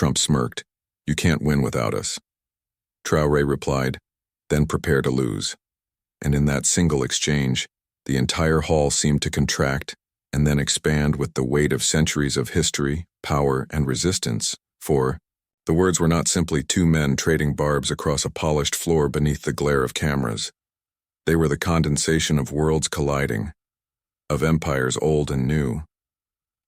Trump smirked. "You can't win without us." Traoré replied, "Then prepare to lose." And in that single exchange, the entire hall seemed to contract and then expand with the weight of centuries of history, power, and resistance, for the words were not simply two men trading barbs across a polished floor beneath the glare of cameras. They were the condensation of worlds colliding, of empires old and new,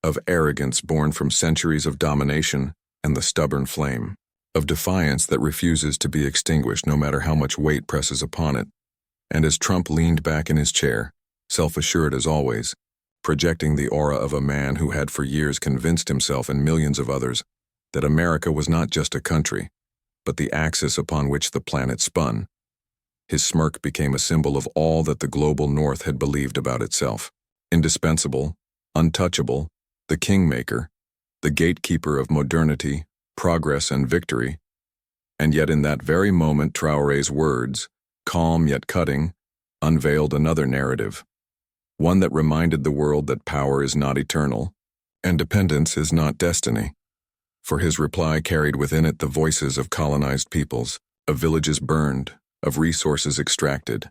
of arrogance born from centuries of domination and the stubborn flame, of defiance that refuses to be extinguished no matter how much weight presses upon it. And as Trump leaned back in his chair, self-assured as always, projecting the aura of a man who had for years convinced himself and millions of others that America was not just a country, but the axis upon which the planet spun, his smirk became a symbol of all that the global North had believed about itself. Indispensable, untouchable, the kingmaker, the gatekeeper of modernity, progress, and victory. And yet in that very moment Traoré's words, calm yet cutting, unveiled another narrative, one that reminded the world that power is not eternal, and dependence is not destiny. For his reply carried within it the voices of colonized peoples, of villages burned, of resources extracted,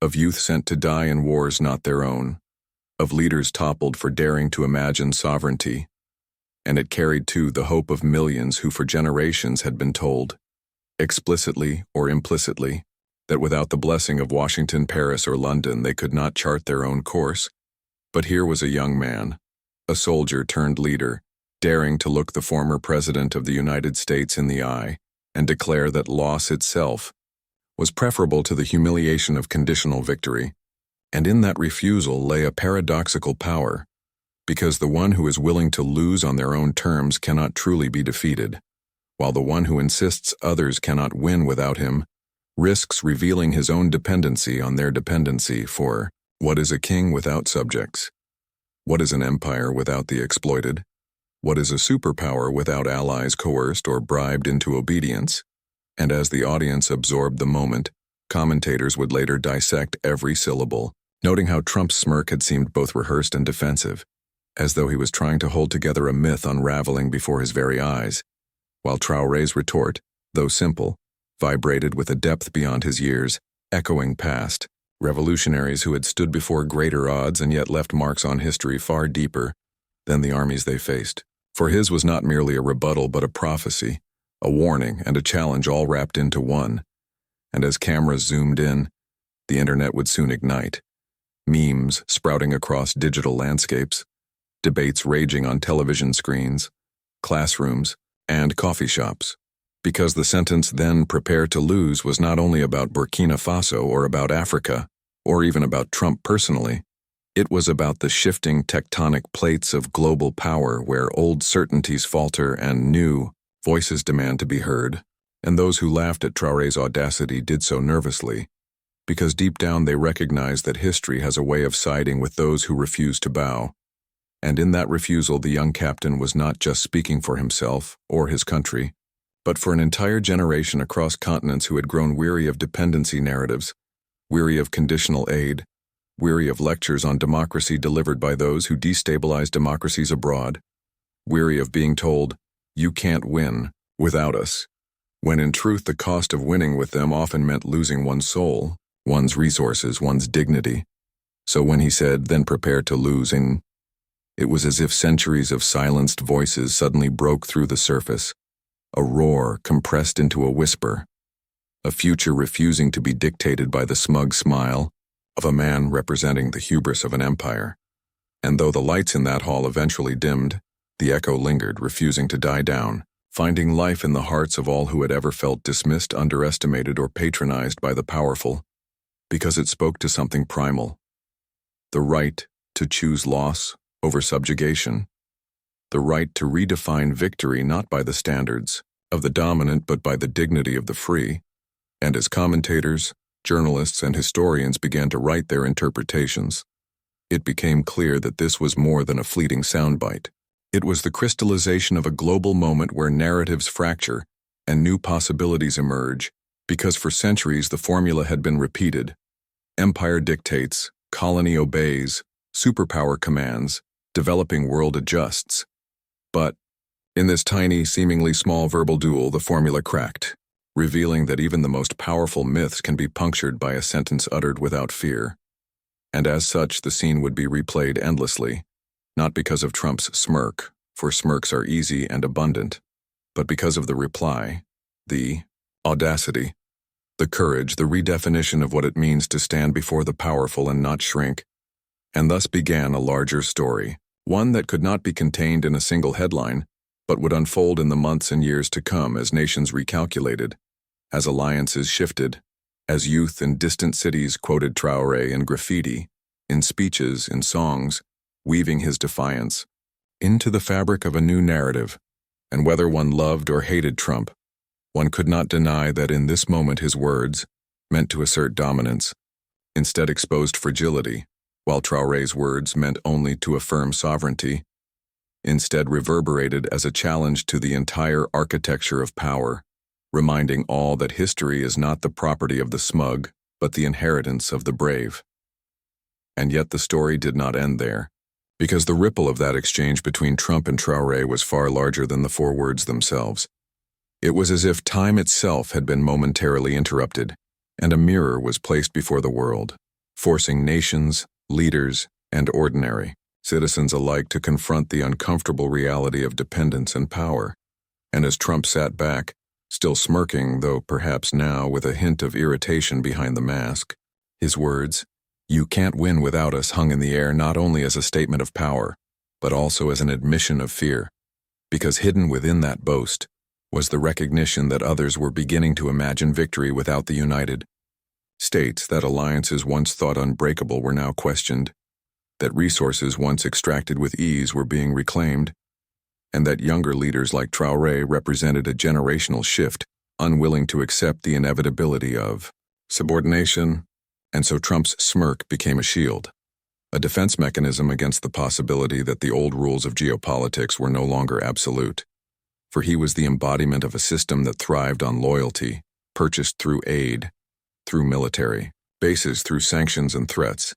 of youth sent to die in wars not their own, of leaders toppled for daring to imagine sovereignty. And it carried too the hope of millions who for generations had been told, explicitly or implicitly, that without the blessing of Washington, Paris, or London they could not chart their own course. But here was a young man, a soldier turned leader, daring to look the former President of the United States in the eye and declare that loss itself was preferable to the humiliation of conditional victory. And in that refusal lay a paradoxical power, because the one who is willing to lose on their own terms cannot truly be defeated, while the one who insists others cannot win without him risks revealing his own dependency on their dependency. For what is a king without subjects? What is an empire without the exploited? What is a superpower without allies coerced or bribed into obedience? And as the audience absorbed the moment, commentators would later dissect every syllable, noting how Trump's smirk had seemed both rehearsed and defensive, as though he was trying to hold together a myth unraveling before his very eyes, while Traoré's retort, though simple, vibrated with a depth beyond his years, echoing past revolutionaries who had stood before greater odds and yet left marks on history far deeper than the armies they faced. For his was not merely a rebuttal but a prophecy, a warning and a challenge all wrapped into one. And as cameras zoomed in, the internet would soon ignite. Memes sprouting across digital landscapes, debates raging on television screens, classrooms, and coffee shops. Because the sentence "then prepare to lose" was not only about Burkina Faso or about Africa, or even about Trump personally. It was about the shifting tectonic plates of global power where old certainties falter and new voices demand to be heard. And those who laughed at Traoré's audacity did so nervously, because deep down they recognized that history has a way of siding with those who refuse to bow. And in that refusal the young captain was not just speaking for himself or his country, but for an entire generation across continents who had grown weary of dependency narratives, weary of conditional aid, weary of lectures on democracy delivered by those who destabilize democracies abroad, weary of being told, "You can't win without us," when in truth the cost of winning with them often meant losing one's soul, one's resources, one's dignity. So when he said, "Then prepare to lose," it was as if centuries of silenced voices suddenly broke through the surface, a roar compressed into a whisper, a future refusing to be dictated by the smug smile of a man representing the hubris of an empire. And though the lights in that hall eventually dimmed, the echo lingered, refusing to die down, finding life in the hearts of all who had ever felt dismissed, underestimated, or patronized by the powerful, because it spoke to something primal: the right to choose loss over subjugation, the right to redefine victory not by the standards of the dominant but by the dignity of the free. And as commentators, journalists, and historians began to write their interpretations, it became clear that this was more than a fleeting soundbite. It was the crystallization of a global moment where narratives fracture and new possibilities emerge, because for centuries the formula had been repeated: empire dictates, colony obeys, superpower commands, developing world adjusts. But In this tiny, seemingly small verbal duel, the formula cracked, revealing that even the most powerful myths can be punctured by a sentence uttered without fear. And as such, the scene would be replayed endlessly, not because of Trump's smirk, for smirks are easy and abundant, but because of the reply, the audacity, the courage, the redefinition of what it means to stand before the powerful and not shrink. And thus began a larger story, one that could not be contained in a single headline, but would unfold in the months and years to come as nations recalculated, as alliances shifted, as youth in distant cities quoted Traoré in graffiti, in speeches, in songs, weaving his defiance into the fabric of a new narrative. And whether one loved or hated Trump, one could not deny that in this moment his words, meant to assert dominance, instead exposed fragility, while Traoré's words meant only to affirm sovereignty, instead reverberated as a challenge to the entire architecture of power, reminding all that history is not the property of the smug, but the inheritance of the brave. And yet the story did not end there, because the ripple of that exchange between Trump and Traoré was far larger than the four words themselves. It was as if time itself had been momentarily interrupted, and a mirror was placed before the world, forcing nations, leaders, and ordinary citizens alike to confront the uncomfortable reality of dependence and power. And as Trump sat back, still smirking, though perhaps now with a hint of irritation behind the mask, his words, "You can't win without us," hung in the air not only as a statement of power, but also as an admission of fear, because hidden within that boast was the recognition that others were beginning to imagine victory without the United States, that alliances once thought unbreakable were now questioned, that resources once extracted with ease were being reclaimed, and that younger leaders like Traoré represented a generational shift, unwilling to accept the inevitability of subordination. And so Trump's smirk became a shield, a defense mechanism against the possibility that the old rules of geopolitics were no longer absolute. For he was the embodiment of a system that thrived on loyalty, purchased through aid, through military bases, through sanctions and threats,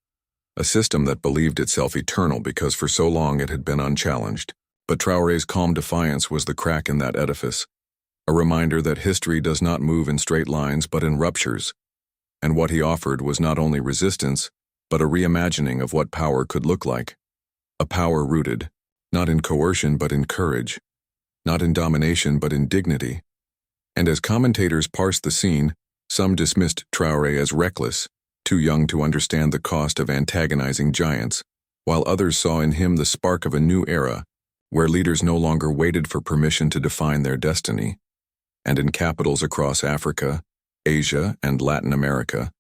a system that believed itself eternal because for so long it had been unchallenged. But Traoré's calm defiance was the crack in that edifice, a reminder that history does not move in straight lines but in ruptures. And what he offered was not only resistance, but a reimagining of what power could look like. A power rooted, not in coercion but in courage, not in domination but in dignity. And as commentators parsed the scene, some dismissed Traoré as reckless, too young to understand the cost of antagonizing giants, while others saw in him the spark of a new era, where leaders no longer waited for permission to define their destiny. And in capitals across Africa, Asia, and Latin America,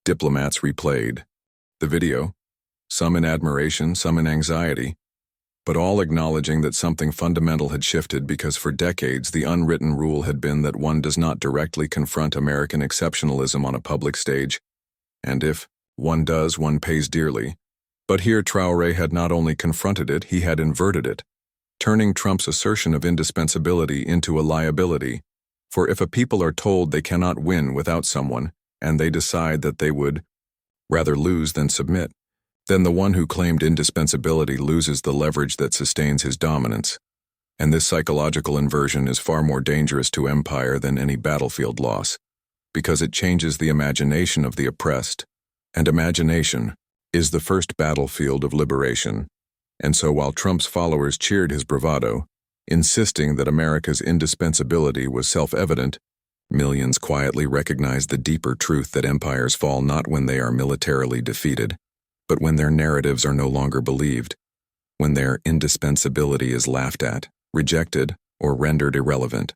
diplomats replayed the video, some in admiration, some in anxiety, but all acknowledging that something fundamental had shifted because for decades the unwritten rule had been that one does not directly confront American exceptionalism on a public stage, and if one does, one pays dearly. But here Traoré had not only confronted it, he had inverted it, turning Trump's assertion of indispensability into a liability. For if a people are told they cannot win without someone, and they decide that they would rather lose than submit, then the one who claimed indispensability loses the leverage that sustains his dominance. And this psychological inversion is far more dangerous to empire than any battlefield loss, because it changes the imagination of the oppressed, and imagination is the first battlefield of liberation. And so while Trump's followers cheered his bravado, insisting that America's indispensability was self-evident, millions quietly recognized the deeper truth that empires fall not when they are militarily defeated, but when their narratives are no longer believed, when their indispensability is laughed at, rejected, or rendered irrelevant.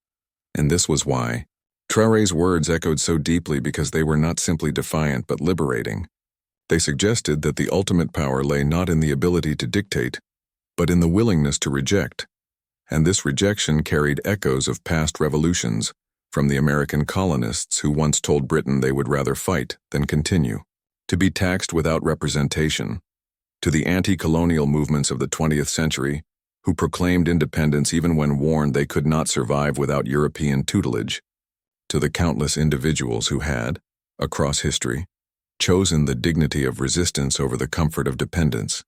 And this was why Traoré's words echoed so deeply, because they were not simply defiant but liberating. They suggested that the ultimate power lay not in the ability to dictate, but in the willingness to reject. And this rejection carried echoes of past revolutions, from the American colonists who once told Britain they would rather fight than continue to be taxed without representation, to the anti-colonial movements of the 20th century, who proclaimed independence even when warned they could not survive without European tutelage, to the countless individuals who had, across history, chosen the dignity of resistance over the comfort of dependence.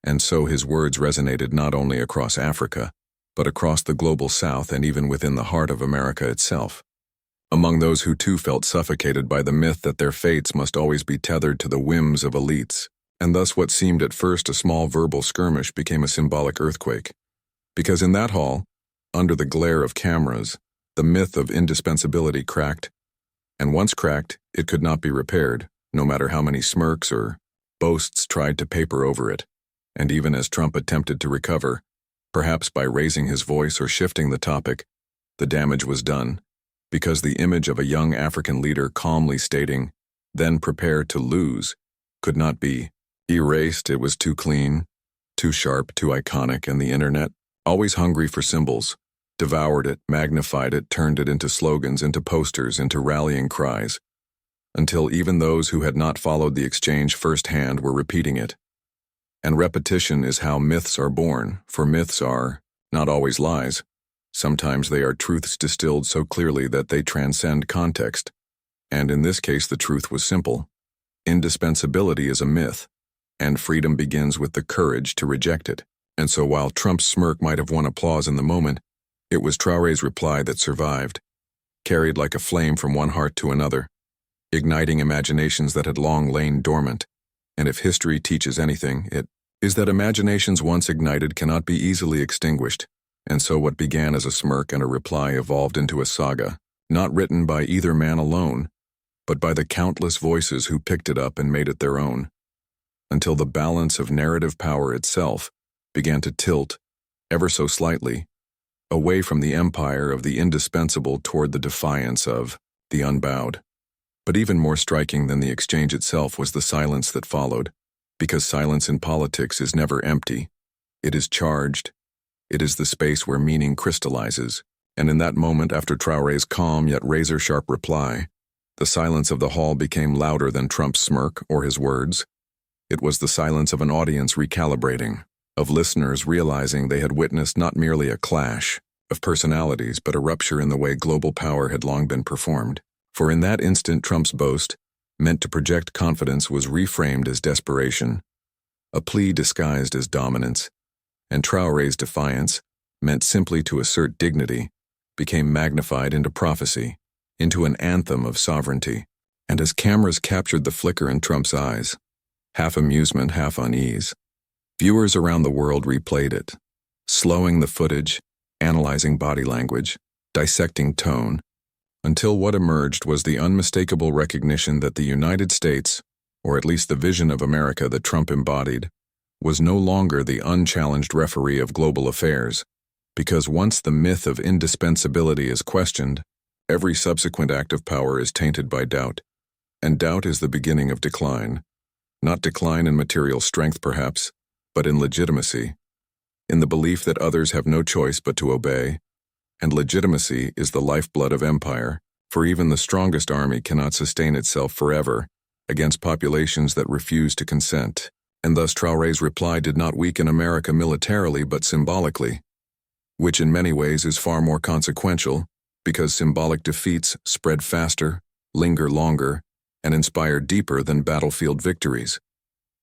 And so his words resonated not only across Africa, but across the global south and even within the heart of America itself. Among those who too felt suffocated by the myth that their fates must always be tethered to the whims of elites, and thus what seemed at first a small verbal skirmish became a symbolic earthquake. Because in that hall, under the glare of cameras, the myth of indispensability cracked, and once cracked, it could not be repaired, no matter how many smirks or boasts tried to paper over it. And even as Trump attempted to recover, perhaps by raising his voice or shifting the topic, the damage was done, because the image of a young African leader calmly stating, "Then prepare to lose," could not be erased. It was too clean, too sharp, too iconic, and the internet, always hungry for symbols, devoured it, magnified it, turned it into slogans, into posters, into rallying cries, until even those who had not followed the exchange firsthand were repeating it. And repetition is how myths are born, for myths are not always lies. Sometimes they are truths distilled so clearly that they transcend context. And in this case, the truth was simple. Indispensability is a myth, and freedom begins with the courage to reject it. And so while Trump's smirk might have won applause in the moment, it was Traoré's reply that survived, carried like a flame from one heart to another, igniting imaginations that had long lain dormant. And if history teaches anything, it is that imaginations once ignited cannot be easily extinguished. And so what began as a smirk and a reply evolved into a saga, not written by either man alone, but by the countless voices who picked it up and made it their own, until the balance of narrative power itself began to tilt, ever so slightly, away from the empire of the indispensable toward the defiance of the unbowed. But even more striking than the exchange itself was the silence that followed, because silence in politics is never empty. It is charged. It is the space where meaning crystallizes, and in that moment, after Traoré's calm yet razor-sharp reply, the silence of the hall became louder than Trump's smirk or his words. It was the silence of an audience recalibrating, of listeners realizing they had witnessed not merely a clash of personalities, but a rupture in the way global power had long been performed. For in that instant, Trump's boast, meant to project confidence, was reframed as desperation, a plea disguised as dominance, and Traoré's defiance, meant simply to assert dignity, became magnified into prophecy, into an anthem of sovereignty. And as cameras captured the flicker in Trump's eyes, half amusement, half unease, viewers around the world replayed it, slowing the footage, analyzing body language, dissecting tone, until what emerged was the unmistakable recognition that the United States, or at least the vision of America that Trump embodied, was no longer the unchallenged referee of global affairs, because once the myth of indispensability is questioned, every subsequent act of power is tainted by doubt, and doubt is the beginning of decline. Not decline in material strength, perhaps, but in legitimacy, in the belief that others have no choice but to obey, and legitimacy is the lifeblood of empire, for even the strongest army cannot sustain itself forever against populations that refuse to consent. And thus Traoré's reply did not weaken America militarily but symbolically, which in many ways is far more consequential, because symbolic defeats spread faster, linger longer, and inspire deeper than battlefield victories.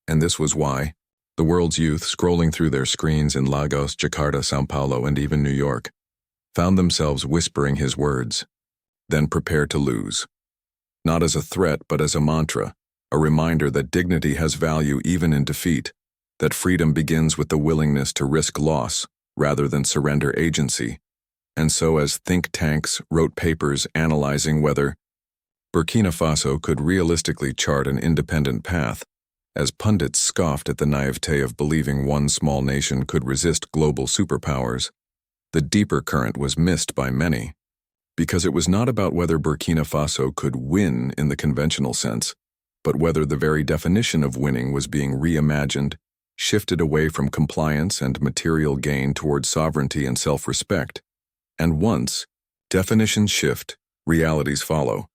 And this was why the world's youth, scrolling through their screens in Lagos, Jakarta, São Paulo, and even New York, found themselves whispering his words, "Then prepare to lose," not as a threat but as a mantra, a reminder that dignity has value even in defeat, that freedom begins with the willingness to risk loss rather than surrender agency. And so as think tanks wrote papers analyzing whether Burkina Faso could realistically chart an independent path, as pundits scoffed at the naivete of believing one small nation could resist global superpowers, the deeper current was missed by many, because it was not about whether Burkina Faso could win in the conventional sense, but whether the very definition of winning was being reimagined, shifted away from compliance and material gain towards sovereignty and self-respect. And once definitions shift, realities follow.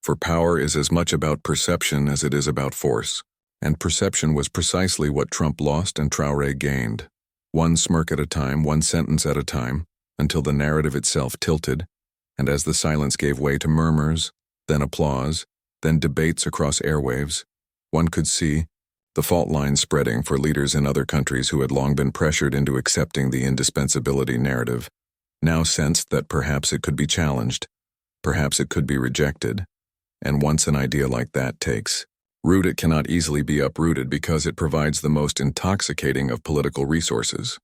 For power is as much about perception as it is about force, and perception was precisely what Trump lost and Traoré gained. One smirk at a time, one sentence at a time, until the narrative itself tilted, and as the silence gave way to murmurs, then applause, then debates across airwaves, one could see the fault lines spreading for leaders in other countries who had long been pressured into accepting the indispensability narrative, now sensed that perhaps it could be challenged, perhaps it could be rejected, and once an idea like that takes root, it cannot easily be uprooted because it provides the most intoxicating of political resources.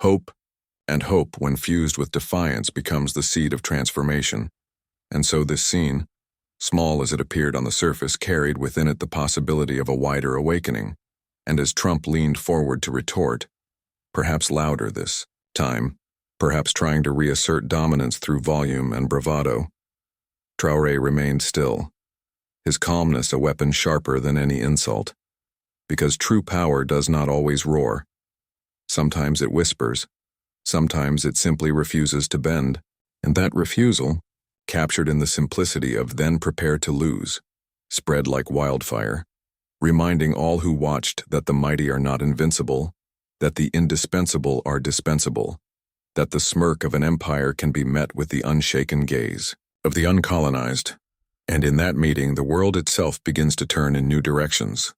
Hope, and hope, when fused with defiance, becomes the seed of transformation. And so this scene, small as it appeared on the surface, carried within it the possibility of a wider awakening, and as Trump leaned forward to retort, perhaps louder this time, perhaps trying to reassert dominance through volume and bravado, Traoré remained still, his calmness a weapon sharper than any insult, because true power does not always roar. Sometimes it whispers, sometimes it simply refuses to bend, and that refusal, captured in the simplicity of "then prepare to lose," spread like wildfire, reminding all who watched that the mighty are not invincible, that the indispensable are dispensable, that the smirk of an empire can be met with the unshaken gaze of the uncolonized. And in that meeting, the world itself begins to turn in new directions.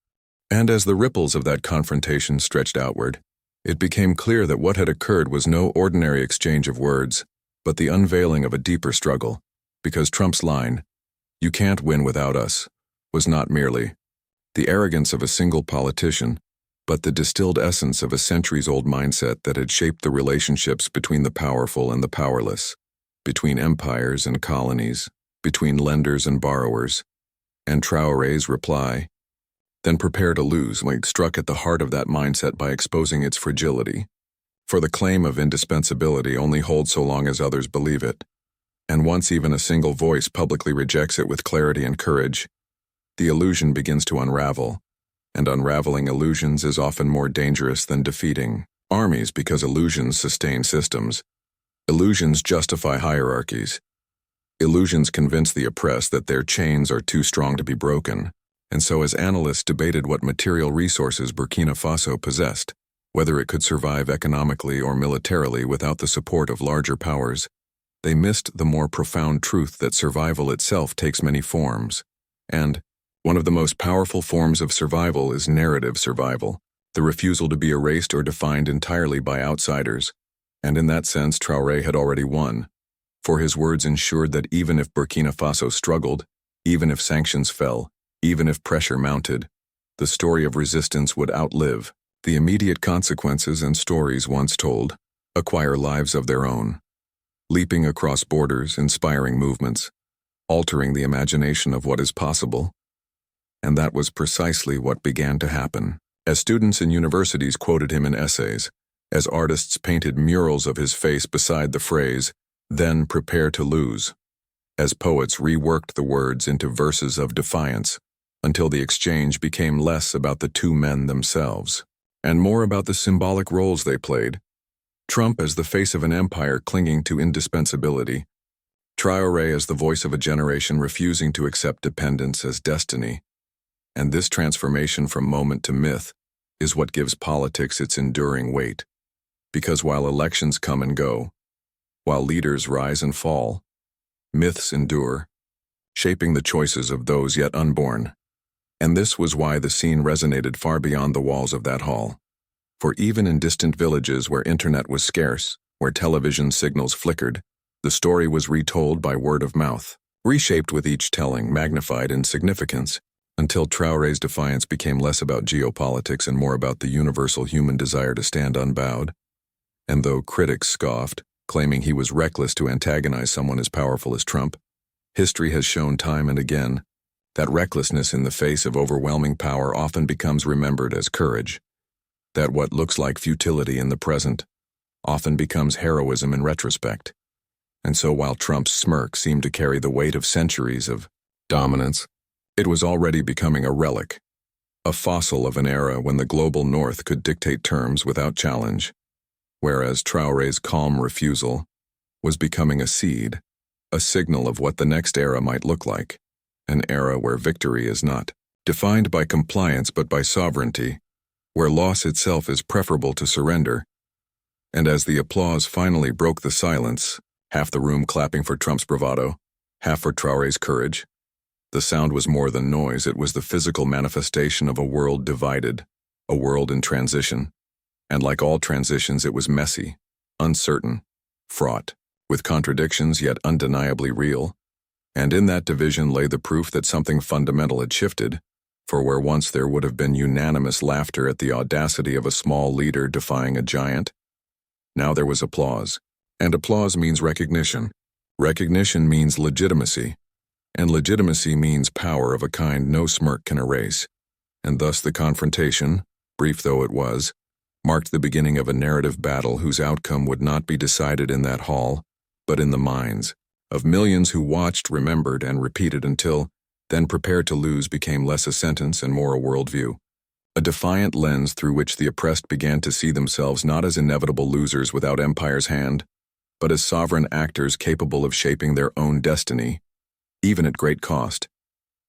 And as the ripples of that confrontation stretched outward, it became clear that what had occurred was no ordinary exchange of words, but the unveiling of a deeper struggle, because Trump's line, "You can't win without us," was not merely the arrogance of a single politician, but the distilled essence of a centuries-old mindset that had shaped the relationships between the powerful and the powerless, between empires and colonies, between lenders and borrowers. And Traoré's reply, "Then prepare to lose," struck at the heart of that mindset by exposing its fragility. For the claim of indispensability only holds so long as others believe it, and once even a single voice publicly rejects it with clarity and courage, the illusion begins to unravel, and unraveling illusions is often more dangerous than defeating armies because illusions sustain systems. Illusions justify hierarchies. Illusions convince the oppressed that their chains are too strong to be broken. And so as analysts debated what material resources Burkina Faso possessed, whether it could survive economically or militarily without the support of larger powers, they missed the more profound truth that survival itself takes many forms. And one of the most powerful forms of survival is narrative survival, the refusal to be erased or defined entirely by outsiders. And in that sense, Traoré had already won, for his words ensured that even if Burkina Faso struggled, even if sanctions fell, even if pressure mounted, the story of resistance would outlive the immediate consequences, and stories once told acquire lives of their own, leaping across borders, inspiring movements, altering the imagination of what is possible. And that was precisely what began to happen. As students in universities quoted him in essays, as artists painted murals of his face beside the phrase, "Then prepare to lose," as poets reworked the words into verses of defiance, until the exchange became less about the two men themselves, and more about the symbolic roles they played. Trump as the face of an empire clinging to indispensability, Traoré as the voice of a generation refusing to accept dependence as destiny. And this transformation from moment to myth is what gives politics its enduring weight. Because while elections come and go, while leaders rise and fall, myths endure, shaping the choices of those yet unborn. And this was why the scene resonated far beyond the walls of that hall. For even in distant villages where internet was scarce, where television signals flickered, the story was retold by word of mouth, reshaped with each telling, magnified in significance, until Traoré's defiance became less about geopolitics and more about the universal human desire to stand unbowed. And though critics scoffed, claiming he was reckless to antagonize someone as powerful as Trump, history has shown time and again that recklessness in the face of overwhelming power often becomes remembered as courage, that what looks like futility in the present often becomes heroism in retrospect. And so while Trump's smirk seemed to carry the weight of centuries of dominance, it was already becoming a relic, a fossil of an era when the global north could dictate terms without challenge, whereas Traoré's calm refusal was becoming a seed, a signal of what the next era might look like, an era where victory is not defined by compliance but by sovereignty, where loss itself is preferable to surrender. And as the applause finally broke the silence, half the room clapping for Trump's bravado, half for Traoré's courage, The sound was more than noise, it was the physical manifestation of a world divided, a world in transition. And like all transitions, it was messy, uncertain, fraught, with contradictions yet undeniably real. And in that division lay the proof that something fundamental had shifted, for where once there would have been unanimous laughter at the audacity of a small leader defying a giant, now there was applause. And applause means recognition. Recognition means legitimacy. And legitimacy means power of a kind no smirk can erase. And thus the confrontation, brief though it was, marked the beginning of a narrative battle whose outcome would not be decided in that hall, but in the minds of millions who watched, remembered, and repeated until, then prepared to lose became less a sentence and more a worldview. A defiant lens through which the oppressed began to see themselves not as inevitable losers without empire's hand, but as sovereign actors capable of shaping their own destiny, even at great cost.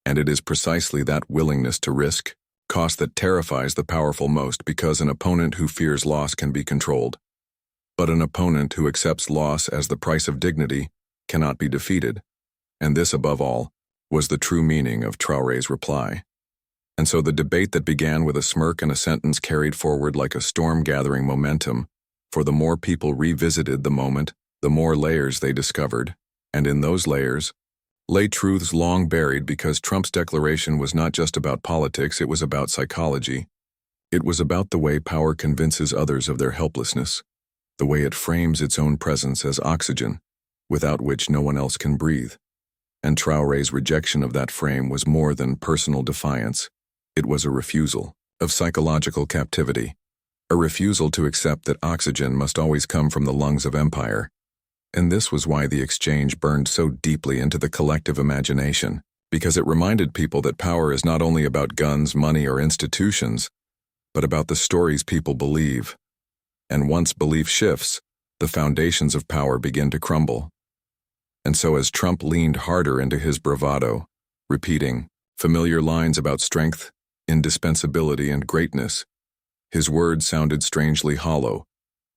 And it is precisely that willingness to risk cost that terrifies the powerful most, because an opponent who fears loss can be controlled. But an opponent who accepts loss as the price of dignity cannot be defeated. And this, above all, was the true meaning of Traoré's reply. And so the debate that began with a smirk and a sentence carried forward like a storm gathering momentum, for the more people revisited the moment, the more layers they discovered, and in those layers lay truths long buried, because Trump's declaration was not just about politics, it was about psychology. It was about the way power convinces others of their helplessness, the way it frames its own presence as oxygen, without which no one else can breathe. And Traoré's rejection of that frame was more than personal defiance. It was a refusal of psychological captivity, a refusal to accept that oxygen must always come from the lungs of empire. And this was why the exchange burned so deeply into the collective imagination, because it reminded people that power is not only about guns, money, or institutions, but about the stories people believe. And once belief shifts, the foundations of power begin to crumble. And so as Trump leaned harder into his bravado, repeating familiar lines about strength, indispensability, and greatness, his words sounded strangely hollow,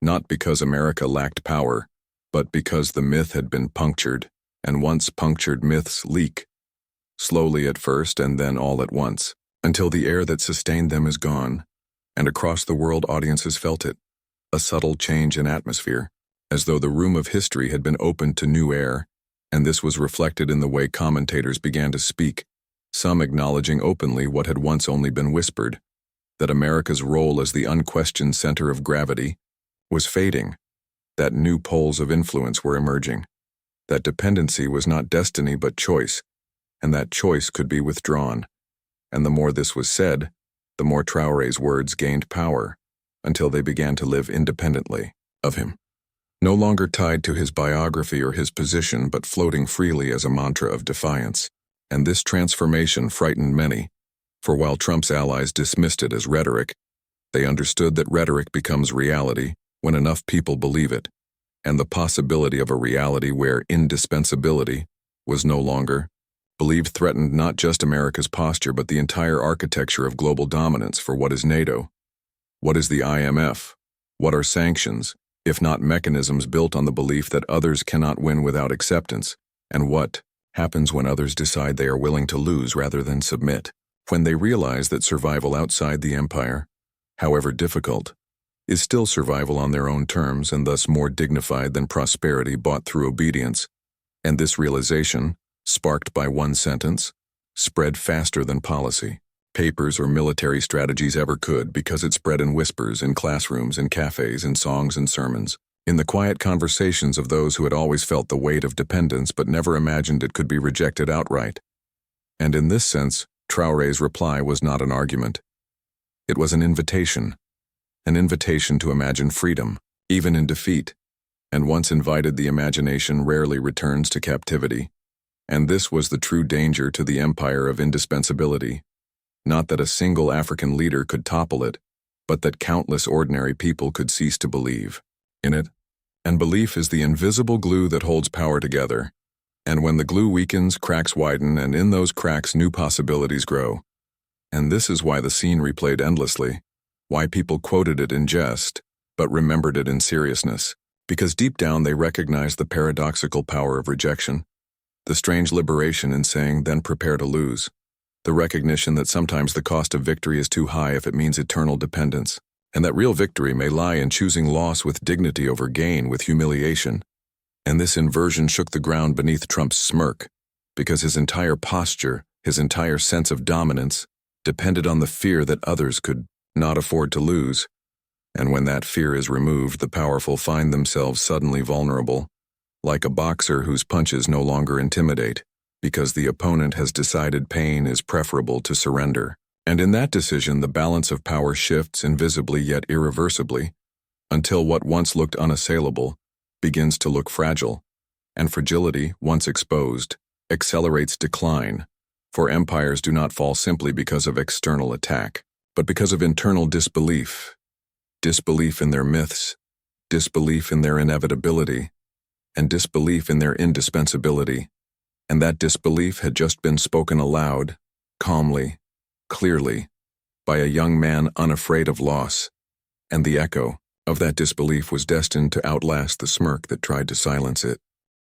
not because America lacked power, but because the myth had been punctured, and once punctured myths leak, slowly at first and then all at once, until the air that sustained them is gone, and across the world audiences felt it, a subtle change in atmosphere, as though the room of history had been opened to new air, and this was reflected in the way commentators began to speak, some acknowledging openly what had once only been whispered, that America's role as the unquestioned center of gravity was fading, that new poles of influence were emerging, that dependency was not destiny but choice, and that choice could be withdrawn. And the more this was said, the more Traoré's words gained power, until they began to live independently of him, no longer tied to his biography or his position, but floating freely as a mantra of defiance. And this transformation frightened many, for while Trump's allies dismissed it as rhetoric, they understood that rhetoric becomes reality when enough people believe it, and the possibility of a reality where indispensability was no longer believed threatened not just America's posture but the entire architecture of global dominance. For what is NATO? What is the IMF? What are sanctions, if not mechanisms built on the belief that others cannot win without acceptance? And what happens when others decide they are willing to lose rather than submit? When they realize that survival outside the empire, however difficult, is still survival on their own terms and thus more dignified than prosperity bought through obedience. And this realization, sparked by one sentence, spread faster than policy, papers, or military strategies ever could, because it spread in whispers, in classrooms, in cafes, in songs and sermons, in the quiet conversations of those who had always felt the weight of dependence but never imagined it could be rejected outright. And in this sense, Traoré's reply was not an argument. It was an invitation to imagine freedom, even in defeat, and once invited, the imagination rarely returns to captivity. And this was the true danger to the empire of indispensability. Not that a single African leader could topple it, but that countless ordinary people could cease to believe in it. And belief is the invisible glue that holds power together. And when the glue weakens, cracks widen, and in those cracks new possibilities grow. And this is why the scene replayed endlessly, why people quoted it in jest, but remembered it in seriousness, because deep down they recognized the paradoxical power of rejection. The strange liberation in saying, then prepare to lose. The recognition that sometimes the cost of victory is too high if it means eternal dependence, and that real victory may lie in choosing loss with dignity over gain with humiliation. And this inversion shook the ground beneath Trump's smirk, because his entire posture, his entire sense of dominance, depended on the fear that others could not afford to lose. And when that fear is removed, the powerful find themselves suddenly vulnerable, like a boxer whose punches no longer intimidate, because the opponent has decided pain is preferable to surrender. And in that decision, the balance of power shifts invisibly yet irreversibly, until what once looked unassailable begins to look fragile, and fragility, once exposed, accelerates decline, for empires do not fall simply because of external attack, but because of internal disbelief. Disbelief in their myths, disbelief in their inevitability, and disbelief in their indispensability. And that disbelief had just been spoken aloud, calmly, clearly, by a young man unafraid of loss, and the echo of that disbelief was destined to outlast the smirk that tried to silence it.